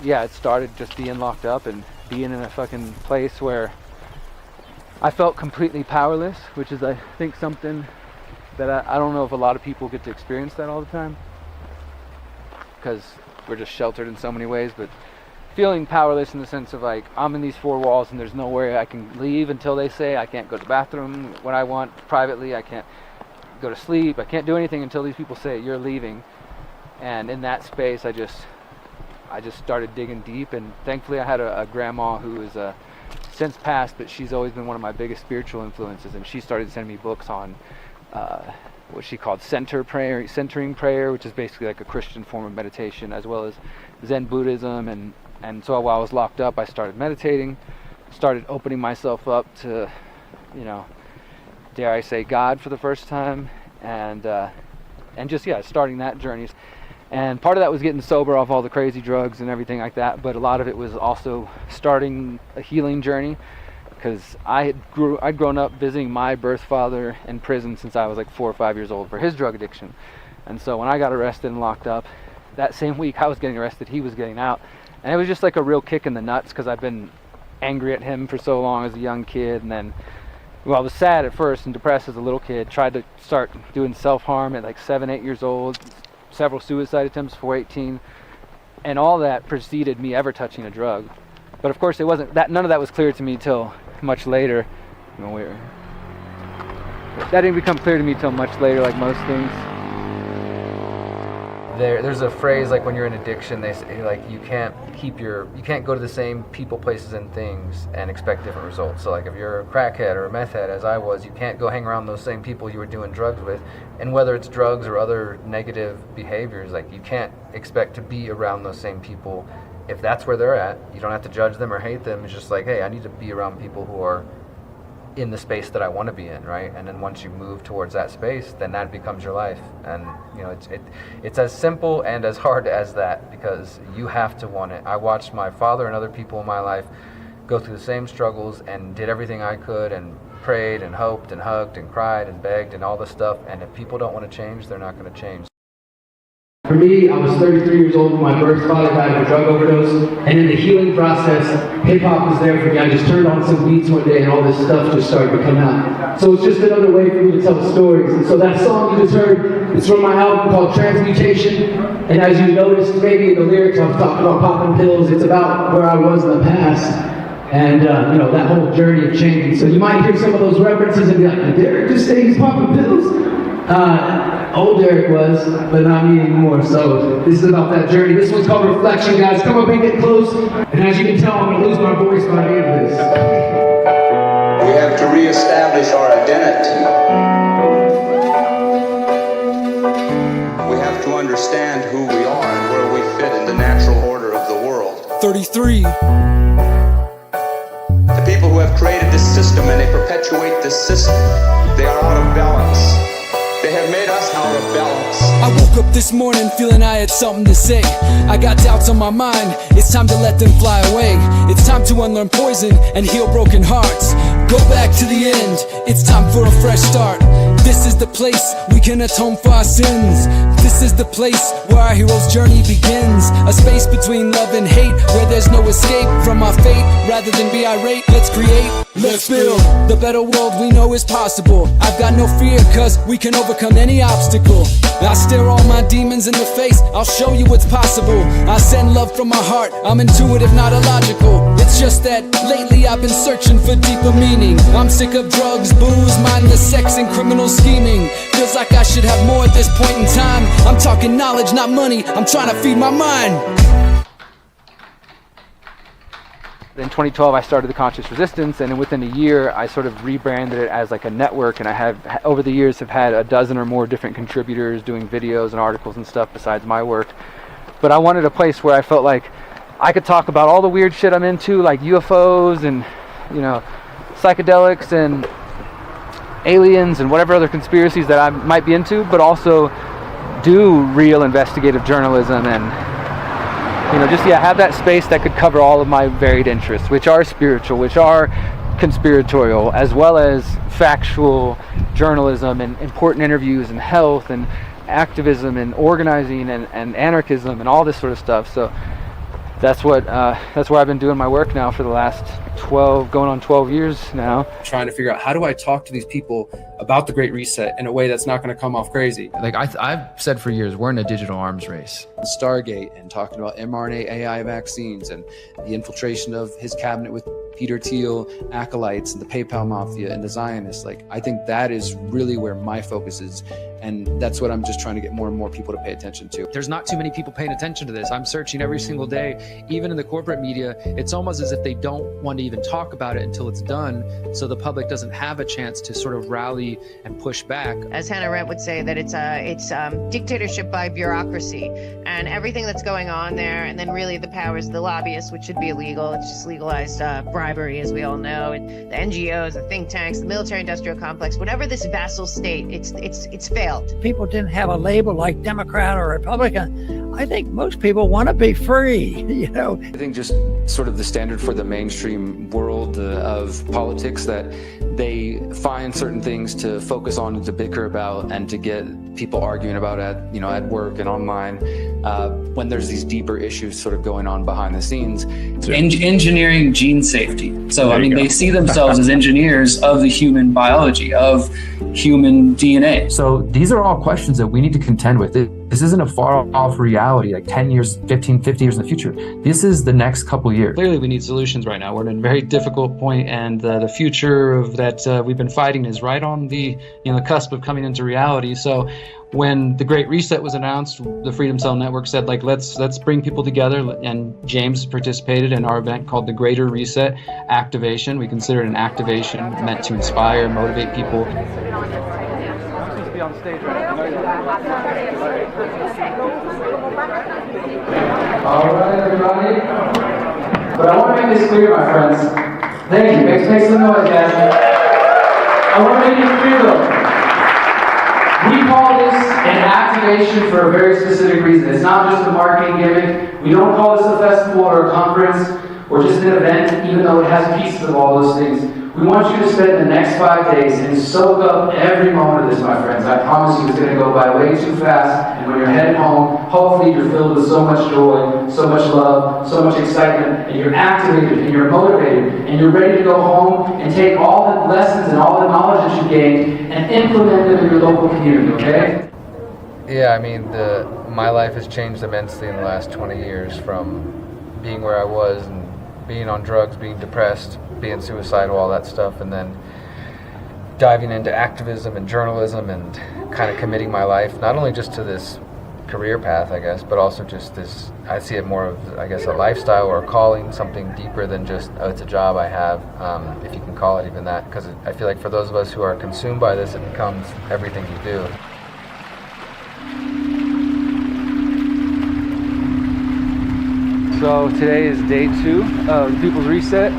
yeah, it started just being locked up and being in a fucking place where I felt completely powerless, which is, I think, something that I don't know if a lot of people get to experience that all the time, because we're just sheltered in so many ways, but feeling powerless in the sense of like, I'm in these four walls and there's nowhere I can leave until they say I can't go to the bathroom when I want privately, I can't go to sleep, I can't do anything until these people say you're leaving. And in that space I just started digging deep, and thankfully I had a grandma who is since passed, but she's always been one of my biggest spiritual influences, and she started sending me books on what she called centering prayer, which is basically like a Christian form of meditation, as well as Zen Buddhism. And so while I was locked up, I started meditating, started opening myself up to, you know, dare I say, God for the first time, and just, yeah, starting that journey. And part of that was getting sober off all the crazy drugs and everything like that, but a lot of it was also starting a healing journey, because I'd grown up visiting my birth father in prison since I was like 4 or 5 years old for his drug addiction. And so when I got arrested and locked up, that same week I was getting arrested, he was getting out. And it was just like a real kick in the nuts, because I've been angry at him for so long as a young kid, and then, well, I was sad at first and depressed as a little kid, tried to start doing self-harm at like 7, 8 years old, several suicide attempts before 18, and all that preceded me ever touching a drug. But of course it wasn't that, none of that was clear to me till much later. You know, that didn't become clear to me till much later, like most things. There's a phrase, like when you're in addiction, they say like you can't go to the same people, places, and things and expect different results. So like if you're a crackhead or a meth head, as I was, you can't go hang around those same people you were doing drugs with. And whether it's drugs or other negative behaviors, like you can't expect to be around those same people. If that's where they're at, you don't have to judge them or hate them. It's just like, hey, I need to be around people who are in the space that I want to be in, right? And then once you move towards that space, then that becomes your life. And you know, it's as simple and as hard as that, because you have to want it. I watched my father and other people in my life go through the same struggles and did everything I could and prayed and hoped and hugged and cried and begged and all this stuff. And if people don't want to change, they're not going to change. For me, I was 33 years old when my birth father died of a drug overdose, and in the healing process, hip-hop was there for me. I just turned on some beats one day and all this stuff just started to come out. So it's just another way for me to tell stories. And so that song you just heard, it's from my album called Transmutation, and as you noticed maybe in the lyrics, I'm talking about popping pills. It's about where I was in the past, and you know, that whole journey of changing. So you might hear some of those references and be like, did Derrick just say he's popping pills? Old Derrick was, but not me anymore. So this is about that journey. This one's called Reflection, guys. Come up and get close. And as you can tell, I'm going to lose my voice by the end of this. We have to reestablish our identity. We have to understand who we are and where we fit in the natural order of the world. 33. The people who have created this system and they perpetuate this system, they are out of balance. They have made us out of balance. I woke up this morning feeling I had something to say. I got doubts on my mind, it's time to let them fly away. It's time to unlearn poison and heal broken hearts. Go back to the end, it's time for a fresh start. This is the place we can atone for our sins. This is the place where our hero's journey begins. A space between love and hate, where there's no escape from our fate. Rather than be irate, let's create, let's build the better world we know is possible. I've got no fear, cause we can overcome any obstacle. I stare all my demons in the face, I'll show you what's possible. I send love from my heart, I'm intuitive, not illogical. It's just that lately I've been searching for deeper meaning. I'm sick of drugs, booze, mindless sex, and criminal scheming. Feels like I should have more at this point in time. I'm talking knowledge, not money, I'm trying to feed my mind. In 2012, I started the Conscious Resistance, and within a year, I sort of rebranded it as like a network, and I have, over the years, have had a dozen or more different contributors doing videos and articles and stuff besides my work. But I wanted a place where I felt like I could talk about all the weird shit I'm into, like UFOs and, you know, psychedelics and aliens and whatever other conspiracies that I might be into, but also do real investigative journalism and, you know, just, yeah, have that space that could cover all of my varied interests, which are spiritual, which are conspiratorial, as well as factual journalism and important interviews and health and activism and organizing and anarchism and all this sort of stuff. So that's where I've been doing my work now for the last 12, going on 12 years now. Trying to figure out, how do I talk to these people about the Great Reset in a way that's not going to come off crazy? Like I've said for years, we're in a digital arms race. Stargate, and talking about mRNA AI vaccines and the infiltration of his cabinet with Peter Thiel, acolytes, and the PayPal mafia and the Zionists. Like, I think that is really where my focus is. And that's what I'm just trying to get more and more people to pay attention to. There's not too many people paying attention to this. I'm searching every single day, even in the corporate media. It's almost as if they don't want to even talk about it until it's done, so the public doesn't have a chance to sort of rally and push back. As Hannah Arendt would say, that it's dictatorship by bureaucracy, and everything that's going on there, and then really the powers of the lobbyists, which should be illegal. It's just legalized bribery, as we all know, and the NGOs, the think tanks, the military-industrial complex, whatever this vassal state, it's failed. People didn't have a label like Democrat or Republican. I think most people want to be free, you know. I think just sort of the standard for the mainstream world of politics, that they find certain things to focus on and to bicker about and to get people arguing about at work and online, when there's these deeper issues sort of going on behind the scenes. Engineering gene safety. So, I mean, they see themselves as engineers of the human biology, of human DNA. So these are all questions that we need to contend with. This isn't a far off reality, like 10 years, 15, 50 years in the future. This is the next couple years. Clearly, we need solutions right now. We're in a very difficult point, and the future of that we've been fighting is right on the cusp of coming into reality. So when the Great Reset was announced, the Freedom Cell Network said, like, let's bring people together, and James participated in our event called the Greater Reset Activation. We consider it an activation meant to inspire, motivate people. Be on stage right now. All right, everybody. But I want to make this clear, my friends. Thank you. Make some noise, guys. I want to make it clear, though. We call this an activation for a very specific reason. It's not just a marketing gimmick. We don't call this a festival or a conference or just an event, even though it has pieces of all those things. We want you to spend the next 5 days and soak up every moment of this, my friends. I promise you it's going to go by way too fast, and when you're heading home, hopefully you're filled with so much joy, so much love, so much excitement, and you're activated, and you're motivated, and you're ready to go home and take all the lessons and all the knowledge that you gained and implement them in your local community, okay? Yeah, I mean, my life has changed immensely in the last 20 years, from being where I was and being on drugs, being depressed, being suicidal, all that stuff, and then diving into activism and journalism and kind of committing my life, not only just to this career path, I guess, but also just this, I see it more of, I guess, a lifestyle or a calling, something deeper than just, oh, it's a job I have, if you can call it even that, because I feel like for those of us who are consumed by this, it becomes everything you do. So today is day 2 of the People's Reset.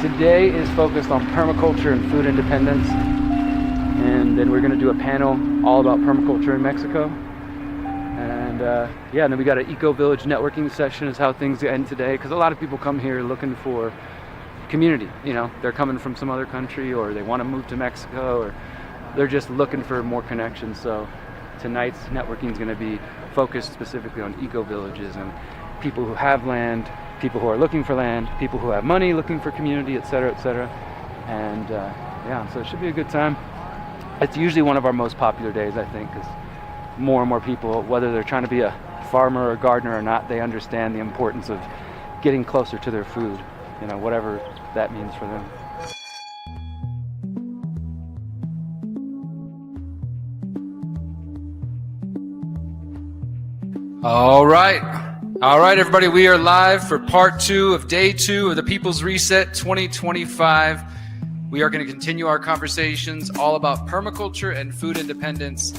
Today is focused on permaculture and food independence. And then we're going to do a panel all about permaculture in Mexico. And and then we got an eco-village networking session is how things end today. Because a lot of people come here looking for community. They're coming from some other country, or they want to move to Mexico, or they're just looking for more connections. So tonight's networking is going to be focused specifically on eco-villages and people who have land, people who are looking for land, people who have money looking for community, etc., etc. And so it should be a good time. It's usually one of our most popular days, I think, because more and more people, whether they're trying to be a farmer or gardener or not, they understand the importance of getting closer to their food, whatever that means for them. All right, everybody, we are live for part 2 of day 2 of the People's Reset 2025. We are going to continue our conversations all about permaculture and food independence.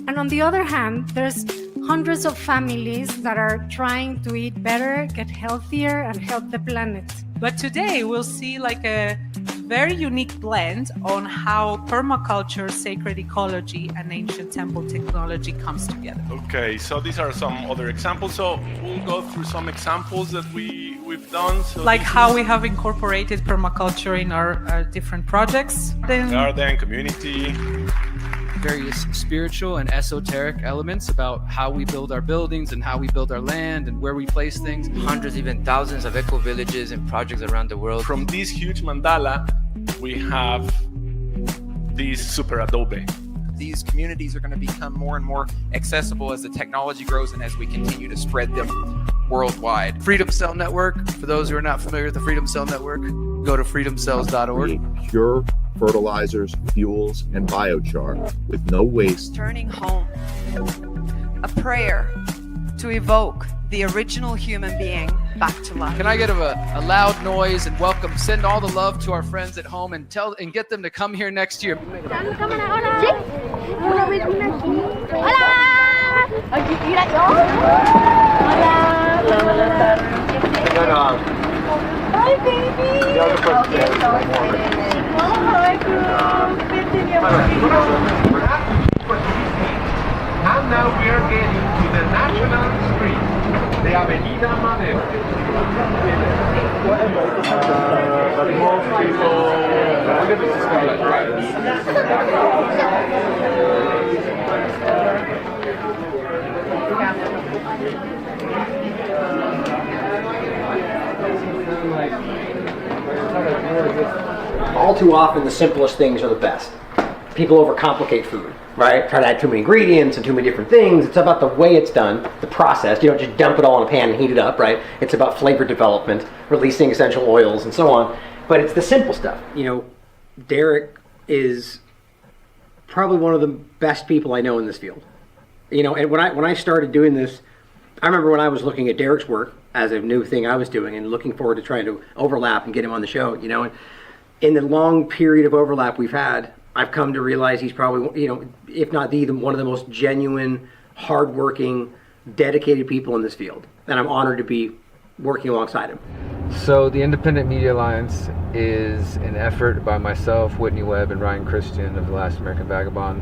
And on the other hand, there's hundreds of families that are trying to eat better, get healthier, and help the planet. But today we'll see like a very unique blend on how permaculture, sacred ecology, and ancient temple technology comes together. Okay, so these are some other examples. So we'll go through some examples that we've done. So like how we have incorporated permaculture in our different projects. Garden, community, various spiritual and esoteric elements about how we build our buildings and how we build our land and where we place things. Hundreds, even thousands of eco-villages and projects around the world. From this huge mandala, we have these super adobe. These communities are going to become more and more accessible as the technology grows and as we continue to spread them worldwide. Freedom Cell Network, for those who are not familiar with the Freedom Cell Network, go to freedomcells.org. Pure fertilizers, fuels, and biochar with no waste. Turning home. A prayer to evoke the original human being back to life. Can I get a loud noise and welcome, send all the love to our friends at home and get them to come here next year. Hi, baby. And now we are getting to the national street, the Avenida Madero. But most people, look at this scarlet, All too often, the simplest things are the best. People overcomplicate food, right? Try to add too many ingredients and too many different things. It's about the way it's done, the process. You don't just dump it all in a pan and heat it up, right? It's about flavor development, releasing essential oils and so on. But it's the simple stuff. You know, Derrick is probably one of the best people I know in this field. You know, and when I started doing this, I remember when I was looking at Derrick's work as a new thing I was doing and looking forward to trying to overlap and get him on the show, you know. And in the long period of overlap we've had, I've come to realize he's probably, you know, if not one of the most genuine, hardworking, dedicated people in this field. And I'm honored to be working alongside him. So the Independent Media Alliance is an effort by myself, Whitney Webb, and Ryan Christian of The Last American Vagabond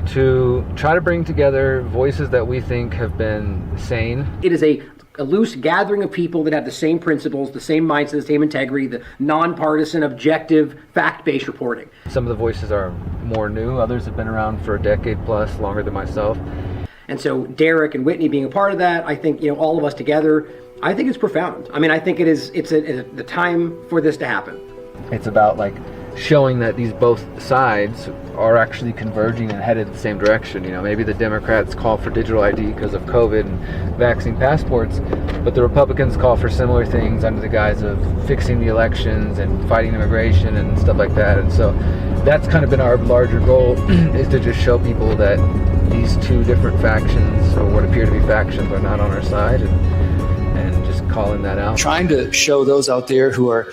to try to bring together voices that we think have been sane. It is a loose gathering of people that have the same principles, the same mindset, the same integrity, the nonpartisan, objective, fact-based reporting. Some of the voices are more new, others have been around for a decade plus, longer than myself. And so Derrick and Whitney being a part of that, I think, you know, all of us together, I think it's profound. I mean, I think it's the time for this to happen. It's about like showing that these both sides are actually converging and headed in the same direction. You know, maybe the Democrats call for digital ID because of COVID and vaccine passports, but the Republicans call for similar things under the guise of fixing the elections and fighting immigration and stuff like that. And so that's kind of been our larger goal, is to just show people that these two different factions, or what appear to be factions, are not on our side, and just calling that out. Trying to show those out there who are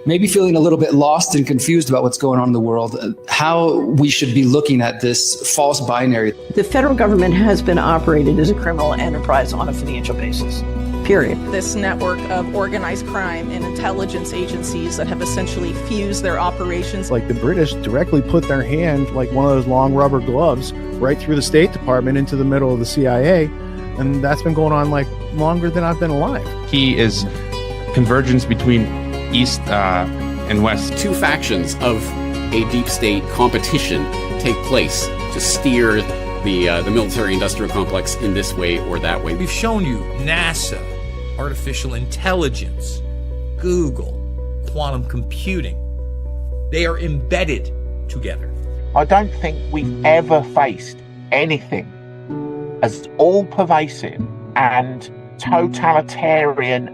maybe feeling a little bit lost and confused about what's going on in the world, how we should be looking at this false binary. The federal government has been operated as a criminal enterprise on a financial basis, period. This network of organized crime and intelligence agencies that have essentially fused their operations. Like the British directly put their hand, like one of those long rubber gloves, right through the State Department into the middle of the CIA. And that's been going on like longer than I've been alive. He is convergence between East and West. Two factions of a deep state competition take place to steer the military-industrial complex in this way or that way. We've shown you NASA, artificial intelligence, Google, quantum computing. They are embedded together. I don't think we've ever faced anything as all-pervasive and totalitarian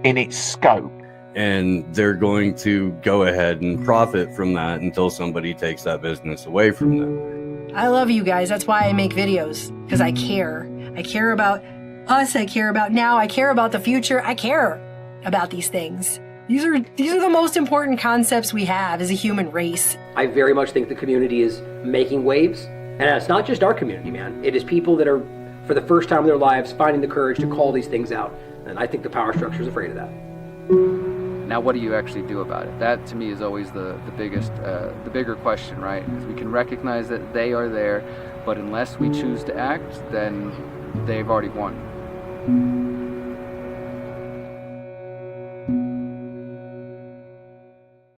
in its scope. And they're going to go ahead and profit from that until somebody takes that business away from them. I love you guys. That's why I make videos, because I care. I care about us. I care about now. I care about the future. I care about these things. These are the most important concepts we have as a human race. I very much think the community is making waves. And it's not just our community, man. It is people that are, for the first time in their lives, finding the courage to call these things out. And I think the power structure is afraid of that. Now, what do you actually do about it? That, to me, is always the bigger question, right? Is we can recognize that they are there, but unless we choose to act, then they've already won.